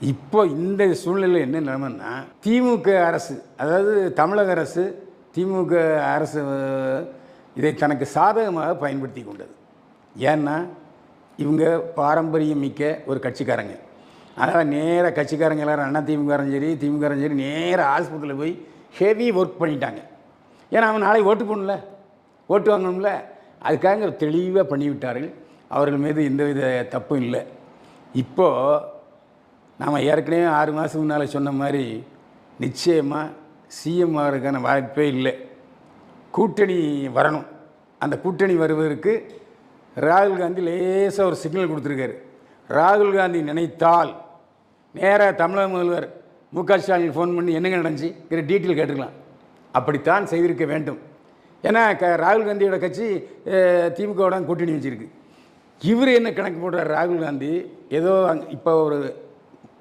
இப்போ இந்த சூழ்நிலை என்ன நிலைமைன்னா, திமுக அரசு, அதாவது தமிழக அரசு, திமுக அரசு இதை தனக்கு சாதகமாக பயன்படுத்தி கொண்டது. ஏன்னா, இவங்க பாரம்பரியம் மிக்க ஒரு கட்சிக்காரங்க. அதனால் நேராக கட்சிக்காரங்க எல்லோரும் அதிமுகரும் சரி, திமுகரும் சரி, நேராக ஆஸ்பத்திரியில் போய் ஹெவி ஒர்க் பண்ணிட்டாங்க. ஏன்னா அவன் நாளைக்கு ஓட்டு போடணும்ல, ஓட்டு வாங்கணும்ல, அதுக்காக தெளிவாக பண்ணிவிட்டார்கள். அவர்கள் மீது எந்தவித தப்பும் இல்லை. இப்போது நாம் ஏற்கனவே 6 மாதத்துக்கு முன்னால் சொன்ன மாதிரி நிச்சயமாக சிஎம் ஆகிறதுக்கான வாய்ப்பே இல்லை. கூட்டணி வரணும். அந்த கூட்டணி வருவதற்கு ராகுல் காந்தி லேசாக ஒரு சிக்னல் கொடுத்துருக்காரு. ராகுல் காந்தி நினைத்தால் நேராக தமிழக முதல்வர் மு.க. ஸ்டாலின் ஃபோன் பண்ணி என்னங்க நடந்துச்சுங்கிற டீட்டெயில் கேட்டுக்கலாம். அப்படித்தான் செய்திருக்க வேண்டும். ஏன்னா ராகுல் காந்தியோட கட்சி திமுகவோட கூட்டணி வச்சுருக்கு. இவர் என்ன கணக்கு போடுறார்? ராகுல் காந்தி ஏதோ இப்போ ஒரு